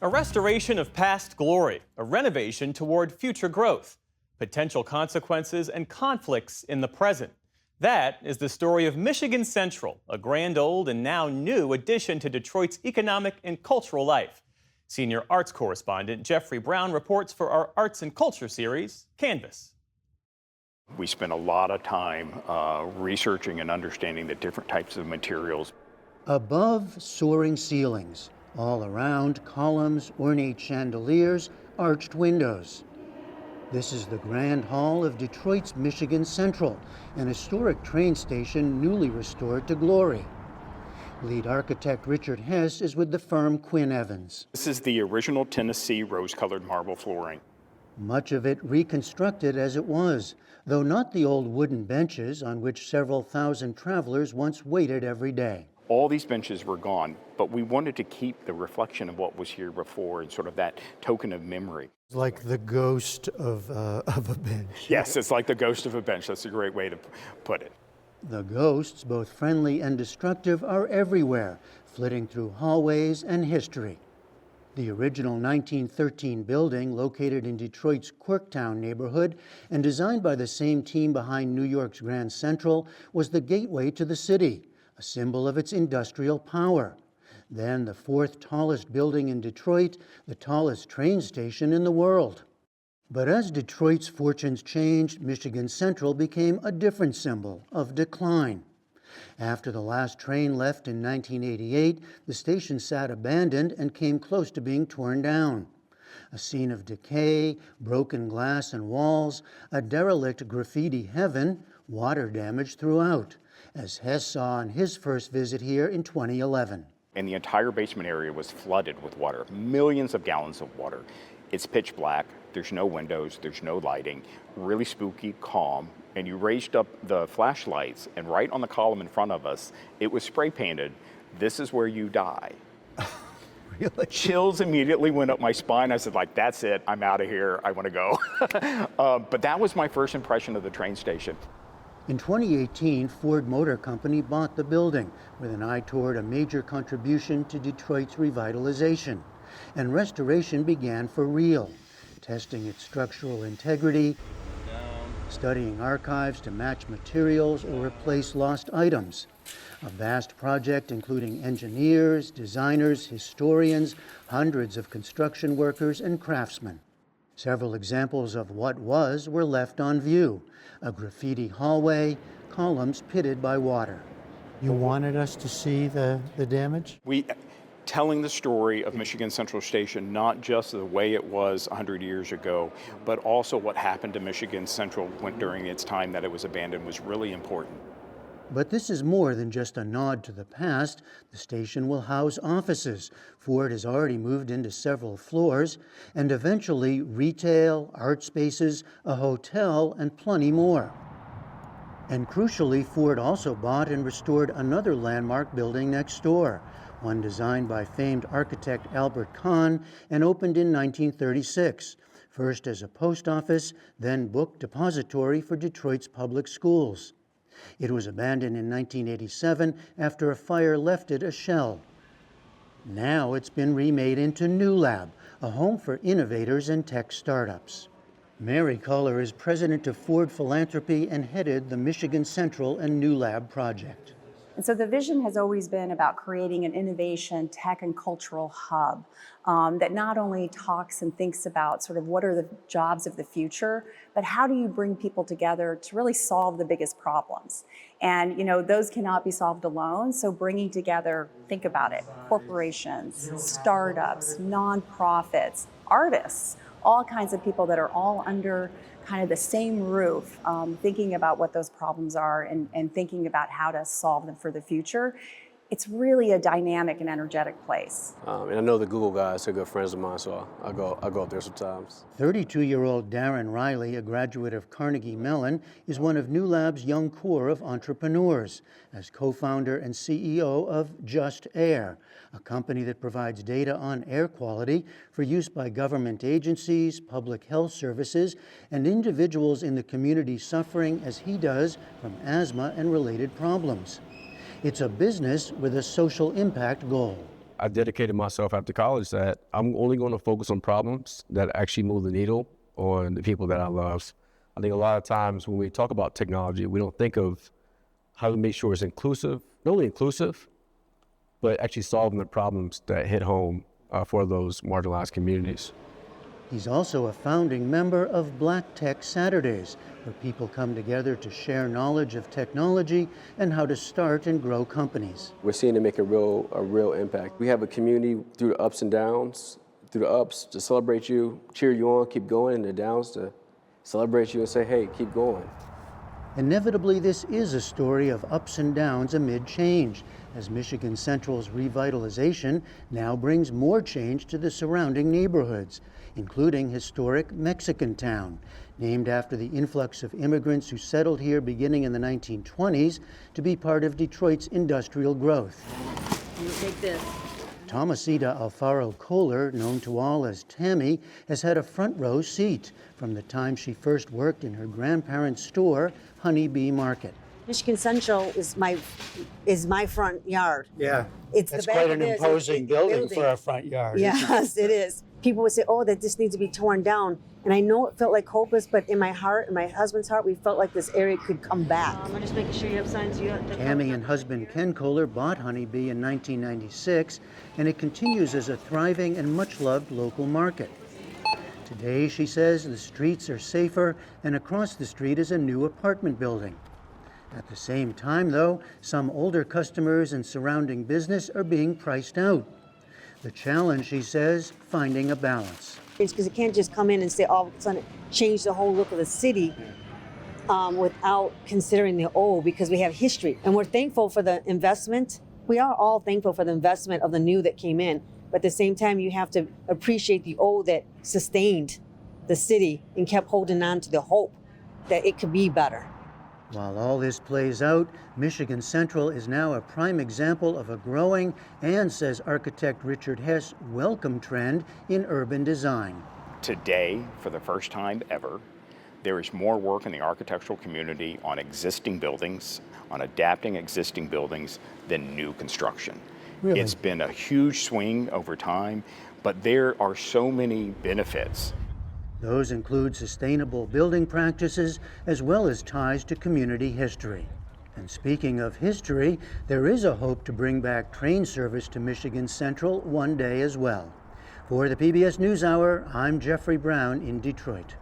A restoration of past glory, a renovation toward future growth, potential consequences and conflicts in the present. That is the story of Michigan Central, a grand old and now new addition to Detroit's economic and cultural life. Senior arts correspondent Jeffrey Brown reports for our Arts and Culture series, Canvas. We spent a lot of time researching and understanding the different types of materials. Above, soaring ceilings. All around, columns, ornate chandeliers, arched windows. This is the Grand Hall of Detroit's Michigan Central, an historic train station newly restored to glory. Lead architect Richard Hess is with the firm Quinn Evans. This is the original Tennessee rose-colored marble flooring. Much of it reconstructed as it was, though not the old wooden benches on which several thousand travelers once waited every day. All these benches were gone, but we wanted to keep the reflection of what was here before and sort of that token of memory. It's like the ghost of a bench. Yes, it's like the ghost of a bench. That's a great way to put it. The ghosts, both friendly and destructive, are everywhere, flitting through hallways and history. The original 1913 building, located in Detroit's Quirktown neighborhood and designed by the same team behind New York's Grand Central, was the gateway to the city, a symbol of its industrial power. Then the fourth tallest building in Detroit, the tallest train station in the world. But as Detroit's fortunes changed, Michigan Central became a different symbol of decline. After the last train left in 1988, the station sat abandoned and came close to being torn down. A scene of decay, broken glass and walls, a derelict graffiti heaven, water damage throughout, as Hess saw on his first visit here in 2011. And the entire basement area was flooded with water, millions of gallons of water. It's pitch black, there's no windows, there's no lighting, really spooky, calm, and you raised up the flashlights, and right on the column in front of us, it was spray painted, "This is where you die." Really? Chills immediately went up my spine. I said, that's it, I'm out of here, I want to go. But that was my first impression of the train station. In 2018, Ford Motor Company bought the building with an eye toward a major contribution to Detroit's revitalization. And restoration began for real, testing its structural integrity, studying archives to match materials or replace lost items. A vast project including engineers, designers, historians, hundreds of construction workers, and craftsmen. Several examples of what was were left on view. A graffiti hallway, columns pitted by water. You wanted us to see the damage? Telling the story of Michigan Central Station, not just the way it was 100 years ago, but also what happened to Michigan Central during its time that it was abandoned, was really important. But this is more than just a nod to the past. The station will house offices. Ford has already moved into several floors, and eventually retail, art spaces, a hotel, and plenty more. And crucially, Ford also bought and restored another landmark building next door, one designed by famed architect Albert Kahn and opened in 1936, first as a post office, then book depository for Detroit's public schools. It was abandoned in 1987 after a fire left it a shell. Now it's been remade into New Lab, a home for innovators and tech startups. Mary Culler is president of Ford Philanthropy and headed the Michigan Central and New Lab project. And so the vision has always been about creating an innovation, tech, and cultural hub that not only talks and thinks about sort of what are the jobs of the future, but how do you bring people together to really solve the biggest problems? And those cannot be solved alone. So bringing together, think about it, corporations, startups, nonprofits, artists, all kinds of people that are all under kind of the same roof, thinking about what those problems are and thinking about how to solve them for the future. It's really a dynamic and energetic place. And I know the Google guys are good friends of mine, so I go up there sometimes. 32-year-old Darren Riley, a graduate of Carnegie Mellon, is one of New Lab's young core of entrepreneurs, as co-founder and CEO of Just Air, a company that provides data on air quality for use by government agencies, public health services, and individuals in the community suffering, as he does, from asthma and related problems. It's a business with a social impact goal. I dedicated myself after college that I'm only going to focus on problems that actually move the needle on the people that I love. I think a lot of times when we talk about technology, we don't think of how to make sure it's inclusive, not only inclusive, but actually solving the problems that hit home for those marginalized communities. He's also a founding member of Black Tech Saturdays, where people come together to share knowledge of technology and how to start and grow companies. We're seeing it make a real impact. We have a community through the ups and downs, through the ups to celebrate you, cheer you on, keep going, and the downs to celebrate you and say, hey, keep going. Inevitably, this is a story of ups and downs amid change, as Michigan Central's revitalization now brings more change to the surrounding neighborhoods, including historic Mexican Town, named after the influx of immigrants who settled here beginning in the 1920s to be part of Detroit's industrial growth. You take this. Thomasita Alfaro Kohler, known to all as Tammy, has had a front row seat from the time she first worked in her grandparents' store, Honey Bee Market. Michigan Central is my front yard. Yeah, It's that's the back quite of an this. imposing It's building for a front yard. Yes, it is. People would say, oh, that this needs to be torn down. And I know it felt like hopeless, but in my heart, in my husband's heart, we felt like this area could come back. I'm just making sure you have signs. Tammy and husband Ken Kohler bought Honey Bee in 1996, and it continues as a thriving and much-loved local market. Today, she says, the streets are safer, and across the street is a new apartment building. At the same time, though, some older customers and surrounding business are being priced out. The challenge, she says, finding a balance. It's because it can't just come in and say all of a sudden change the whole look of the city without considering the old, because we have history. And we're thankful for the investment. We are all thankful for the investment of the new that came in. But at the same time, you have to appreciate the old that sustained the city and kept holding on to the hope that it could be better. While all this plays out, Michigan Central is now a prime example of a growing and, says architect Richard Hess, welcome trend in urban design. Today, for the first time ever, there is more work in the architectural community on existing buildings, on adapting existing buildings, than new construction. Really? It's been a huge swing over time, but there are so many benefits. Those include sustainable building practices as well as ties to community history. And speaking of history, there is a hope to bring back train service to Michigan Central one day as well. For the PBS NewsHour, I'm Jeffrey Brown in Detroit.